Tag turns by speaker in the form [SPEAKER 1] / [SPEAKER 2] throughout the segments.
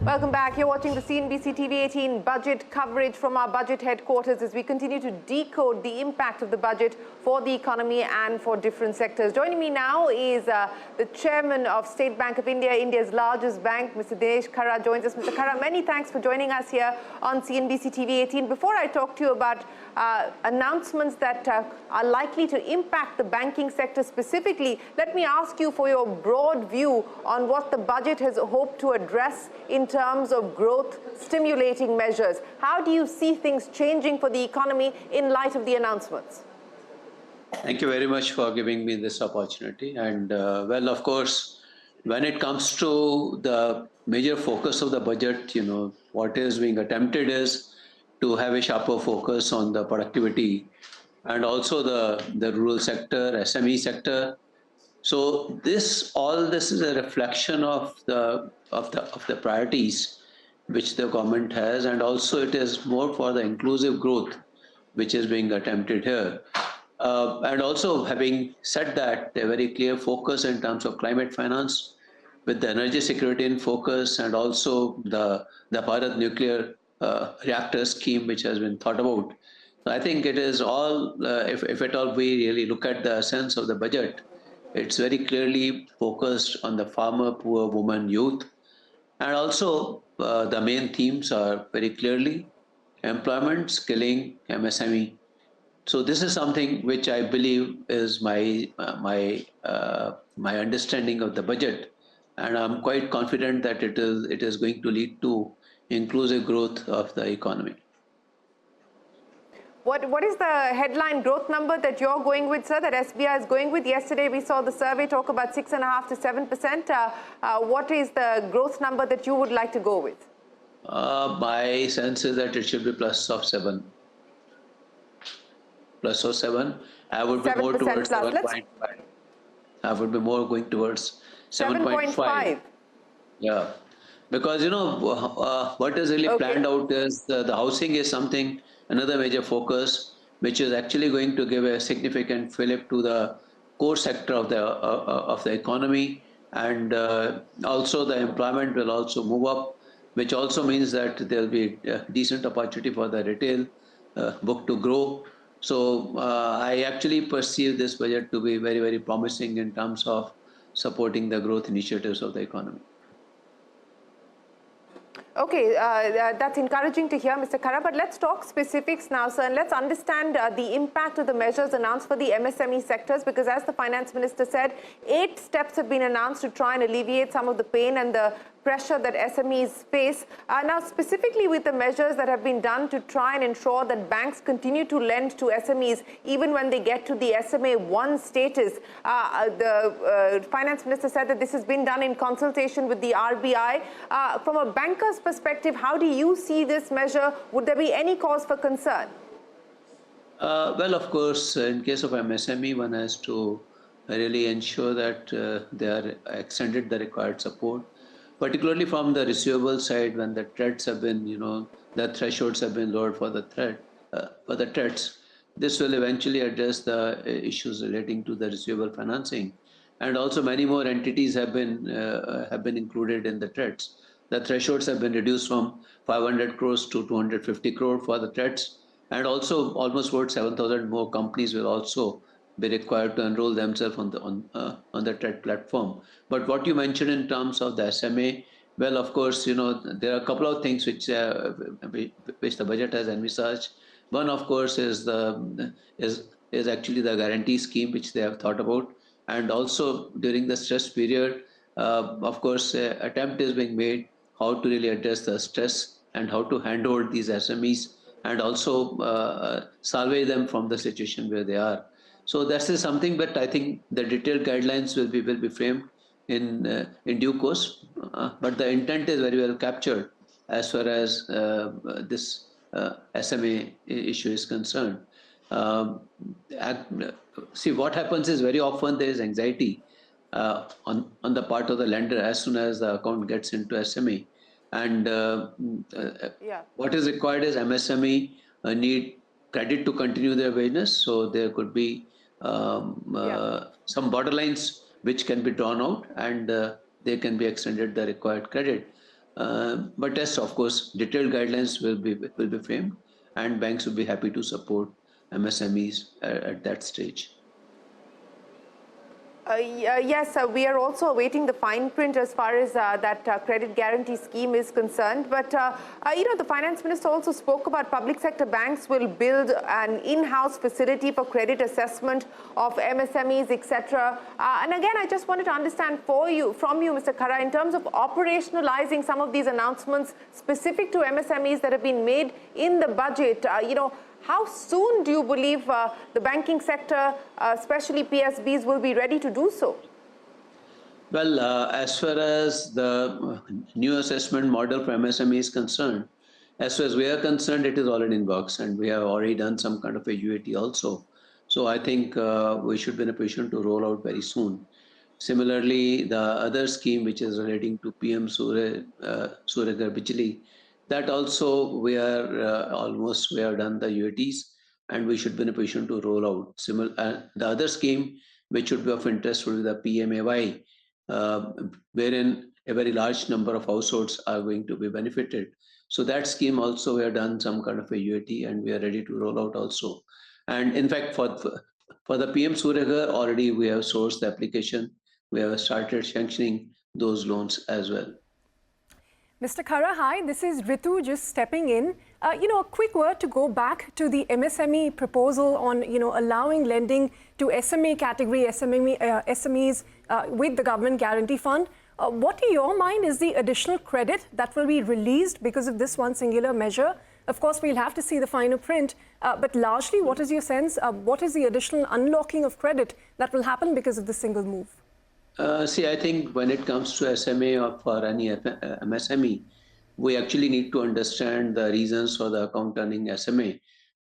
[SPEAKER 1] Welcome back. You're watching the CNBC-TV18 budget coverage from our budget headquarters as we continue to decode the impact of the budget for the economy and for different sectors. Joining me now is the chairman of State Bank of India, India's largest bank, Mr. Dinesh Khara joins us. Mr. Khara, many thanks for joining us here on CNBC-TV18. Before I talk to you about announcements that are likely to impact the banking sector specifically, let me ask you for your broad view on what the budget has hoped to address in terms of growth stimulating measures. How do you see things changing for the economy in light of the announcements?
[SPEAKER 2] Thank you very much for giving me this opportunity. And well, of course, when it comes to the major focus of the budget, what is being attempted is to have a sharper focus on the productivity and also the rural sector, SME sector. So all this is a reflection of the priorities which the government has, and also it is more for the inclusive growth which is being attempted here. And also, having said that, a very clear focus in terms of climate finance with the energy security in focus, and also the Bharat nuclear reactor scheme which has been thought about. So I think it is all, if at all we really look at the essence of the budget, it's very clearly focused on the farmer, poor, woman, youth. And also the main themes are very clearly employment, skilling, MSME. So this is something which I believe is my understanding of the budget. And I'm quite confident that it is going to lead to inclusive growth of the economy.
[SPEAKER 1] What is the headline growth number that you're going with, sir, that SBI is going with? Yesterday, we saw the survey talk about 6.5% to 7%. What is the growth number that you would like to go with?
[SPEAKER 2] My sense is that it should be plus of 7. Plus or 7. I would be more towards 7.5. I would be more going towards 7.5. Yeah. Because, what is really planned out is the housing is something, another major focus, which is actually going to give a significant fillip to the core sector of the economy, and also the employment will also move up, which also means that there will be a decent opportunity for the retail book to grow. So I actually perceive this budget to be very, very promising in terms of supporting the growth initiatives of the economy.
[SPEAKER 1] Okay, that's encouraging to hear, Mr. Khara, but let's talk specifics now, sir, and let's understand the impact of the measures announced for the MSME sectors, because as the Finance Minister said, 8 steps have been announced to try and alleviate some of the pain and the pressure that SMEs face. Now, specifically with the measures that have been done to try and ensure that banks continue to lend to SMEs even when they get to the SMA 1 status, the Finance Minister said that this has been done in consultation with the RBI. From a banker's perspective, how do you see this measure? Would there be any cause for concern?
[SPEAKER 2] Well, of course, in case of MSME, one has to really ensure that they are extended the required support, particularly from the receivable side, when the threats have been, the thresholds have been lowered for the threats. This will eventually address the issues relating to the receivable financing, and also many more entities have been included in the threats. The thresholds have been reduced from 500 crores to 250 crore for the threats, and also almost about 7,000 more companies will also be required to enroll themselves on the TED platform. But what you mentioned in terms of the SMA, well, of course, there are a couple of things which the budget has envisaged. One, of course, is actually the guarantee scheme which they have thought about, and also during the stress period, of course, attempt is being made how to really address the stress and how to handle these SMEs and also salvage them from the situation where they are. So this is something, but I think the detailed guidelines will be framed in due course. But the intent is very well captured as far as this SMA issue is concerned. See, what happens is very often there is anxiety on the part of the lender as soon as the account gets into SMA. And what is required is MSME need credit to continue their business. So there could be some borderlines which can be drawn out, and they can be extended the required credit. But yes, of course, detailed guidelines will be framed, and banks will be happy to support MSMEs at that stage.
[SPEAKER 1] Yes, we are also awaiting the fine print as far as that credit guarantee scheme is concerned. But, the finance minister also spoke about public sector banks will build an in-house facility for credit assessment of MSMEs, etc. And again, I just wanted to understand from you, Mr. Khara, in terms of operationalizing some of these announcements specific to MSMEs that have been made in the budget, how soon do you believe the banking sector, especially PSBs, will be ready to do so?
[SPEAKER 2] Well, as far as the new assessment model for MSME is concerned, as far as we are concerned, it is already in works, and we have already done some kind of a UAT also. So I think we should be in a position to roll out very soon. Similarly, the other scheme which is relating to PM Surya Ghar Bijli, that also we are we have done the UATs, and we should be in a position to roll out. The other scheme which should be of interest would be the PMAY, wherein a very large number of households are going to be benefited. So that scheme also we have done some kind of a UAT, and we are ready to roll out also. And in fact, for the PM Surya Ghar, already we have sourced the application. We have started sanctioning those loans as well.
[SPEAKER 3] Mr. Khara, hi, this is Ritu just stepping in. A quick word to go back to the MSME proposal on, allowing lending to SMA category SMEs with the government guarantee fund. What, to your mind, is the additional credit that will be released because of this one singular measure? Of course, we'll have to see the finer print, but largely, what is your sense? What is the additional unlocking of credit that will happen because of the single move?
[SPEAKER 2] I think when it comes to SMA or for any MSME, we actually need to understand the reasons for the account turning SMA.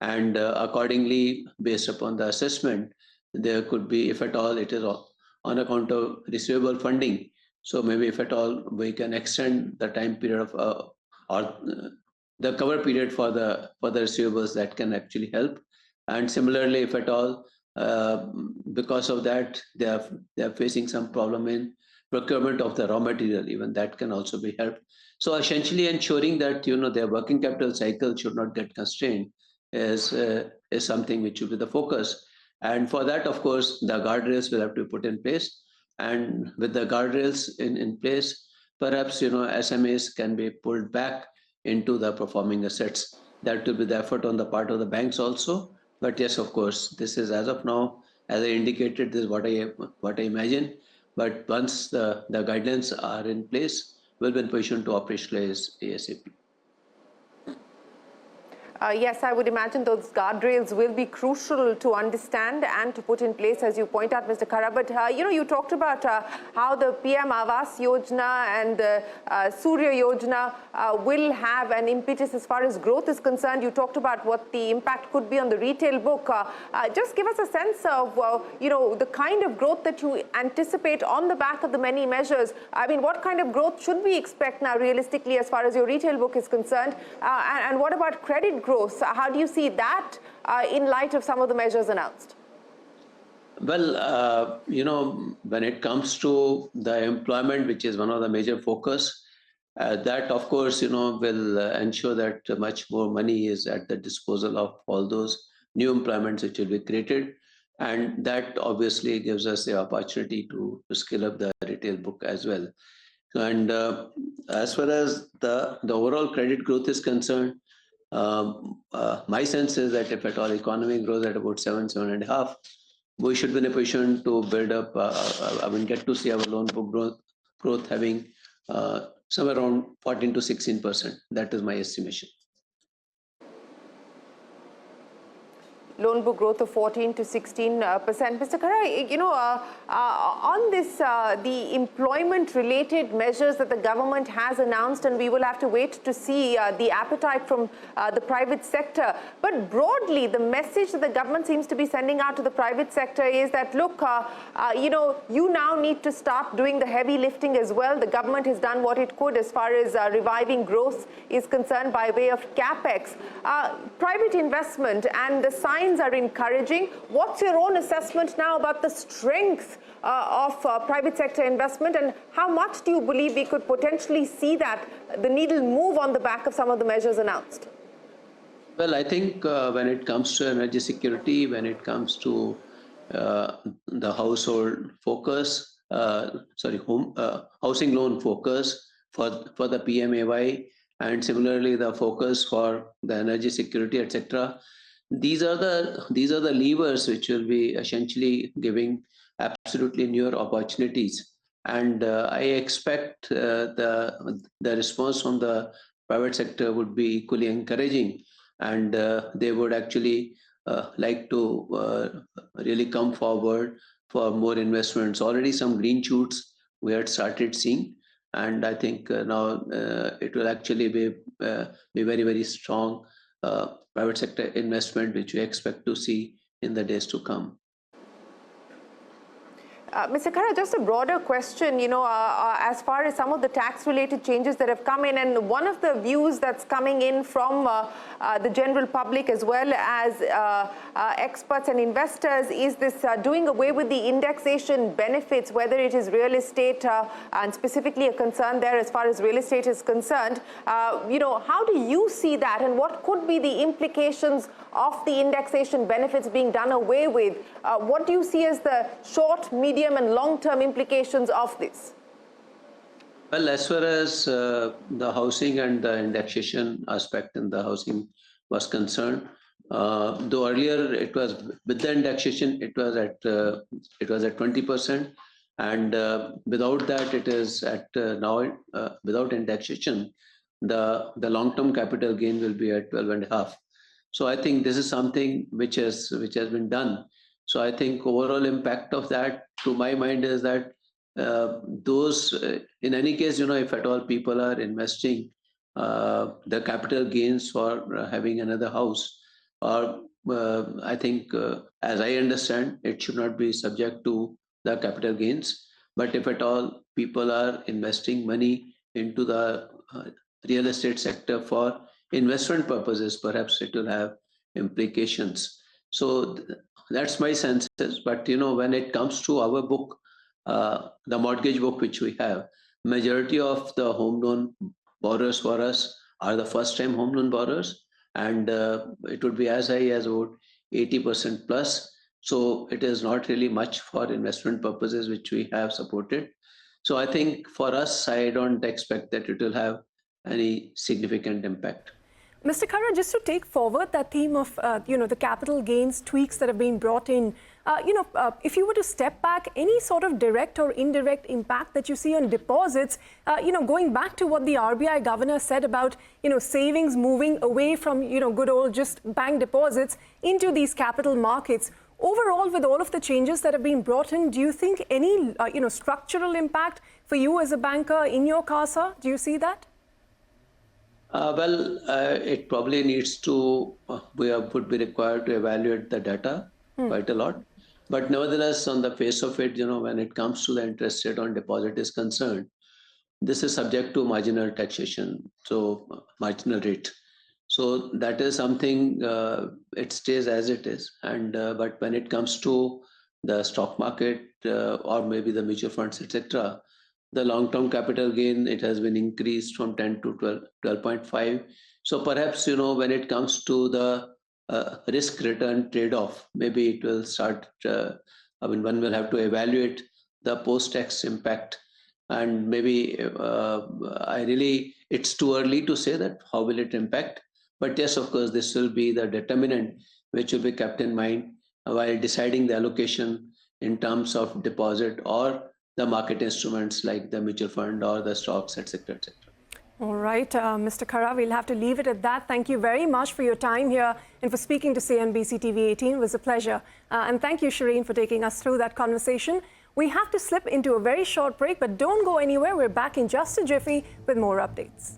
[SPEAKER 2] And accordingly, based upon the assessment, there could be, if at all, it is on account of receivable funding. So maybe if at all, we can extend the time period of or the cover period for the receivables, that can actually help. And similarly, if at all, because of that, they are facing some problem in procurement of the raw material, even that can also be helped. So essentially ensuring that their working capital cycle should not get constrained is something which should be the focus. And for that, of course, the guardrails will have to be put in place. And with the guardrails in place, perhaps SMEs can be pulled back into the performing assets. That will be the effort on the part of the banks also. But yes, of course, this is as of now, as I indicated, this is what I imagine. But once the guidelines are in place, we'll be in position to operationalize ASAP.
[SPEAKER 1] Yes, I would imagine those guardrails will be crucial to understand and to put in place, as you point out, Mr. Khara. But, you talked about how the PM Awas Yojana and the Surya Yojana will have an impetus as far as growth is concerned. You talked about what the impact could be on the retail book. Just give us a sense of, the kind of growth that you anticipate on the back of the many measures. I mean, what kind of growth should we expect now realistically as far as your retail book is concerned? And what about credit growth? How do you see that in light of some of the measures announced?
[SPEAKER 2] Well, when it comes to the employment, which is one of the major focus, that of course, will ensure that much more money is at the disposal of all those new employments which will be created. And that obviously gives us the opportunity to scale up the retail book as well. And as far as the overall credit growth is concerned, my sense is that if at all economy grows at about 7.5, we should be in a position to build up, get to see our loan book growth having somewhere around 14 to 16%. That is my estimation.
[SPEAKER 1] Loan book growth of 14 to 16%. Mr. Khara, on this, the employment-related measures that the government has announced, and we will have to wait to see the appetite from the private sector. But broadly, the message that the government seems to be sending out to the private sector is that, look, you now need to start doing the heavy lifting as well. The government has done what it could as far as reviving growth is concerned by way of capex. Private investment and the signs signs are encouraging. What's your own assessment now about the strength of private sector investment, and how much do you believe we could potentially see that the needle move on the back of some of the measures announced?
[SPEAKER 2] Well, I think when it comes to energy security, when it comes to the household focus, housing loan focus for the PMAY, and similarly the focus for the energy security, etc. These are the levers which will be essentially giving absolutely newer opportunities, and I expect the response from the private sector would be equally encouraging, and they would actually like to really come forward for more investments. Already some green shoots we had started seeing, and I think now it will actually be very, very strong private sector investment, which we expect to see in the days to come.
[SPEAKER 1] Mr. Khara, just a broader question, as far as some of the tax-related changes that have come in, and one of the views that's coming in from the general public as well as experts and investors is this doing away with the indexation benefits, whether it is real estate and specifically a concern there as far as real estate is concerned. How do you see that, and what could be the implications of the indexation benefits being done away with? What do you see as the short, medium, and long-term implications of this?
[SPEAKER 2] Well, as far as the housing and the indexation aspect in the housing was concerned, though earlier it was with the indexation, it was at 20%, and without that it is at now without indexation, the long-term capital gain will be at 12.5. So I think this is something which has been done. So I think overall impact of that, to my mind, is that those, in any case, if at all people are investing the capital gains for having another house, or I think, as I understand, it should not be subject to the capital gains. But if at all people are investing money into the real estate sector for investment purposes, perhaps it will have implications. So that's my sense. But when it comes to our book, the mortgage book which we have, majority of the home loan borrowers for us are the first-time home loan borrowers, and it would be as high as about 80% plus. So it is not really much for investment purposes which we have supported. So I think for us, I don't expect that it will have any significant impact.
[SPEAKER 3] Mr. Khara, just to take forward that theme of, the capital gains tweaks that have been brought in, if you were to step back, any sort of direct or indirect impact that you see on deposits, going back to what the RBI governor said about, savings moving away from, good old just bank deposits into these capital markets. Overall, with all of the changes that have been brought in, do you think any, structural impact for you as a banker in your CASA? Do you see that?
[SPEAKER 2] It probably needs to, would be required to evaluate the data quite a lot. But nevertheless, on the face of it, when it comes to the interest rate on deposit is concerned, this is subject to marginal taxation, so marginal rate. So that is something, it stays as it is. And but when it comes to the stock market or maybe the mutual funds, etc., the long-term capital gain, it has been increased from 10 to 12.5. So perhaps, when it comes to the risk-return trade-off, maybe it will start, one will have to evaluate the post-tax impact. And maybe it's too early to say that how will it impact. But yes, of course, this will be the determinant which will be kept in mind while deciding the allocation in terms of deposit or the market instruments like the mutual fund or the stocks, etc., etc.
[SPEAKER 3] All right, Mr. Khara, we'll have to leave it at that. Thank you very much for your time here and for speaking to CNBC-TV18. It was a pleasure. And thank you, Shireen, for taking us through that conversation. We have to slip into a very short break, but don't go anywhere. We're back in just a jiffy with more updates.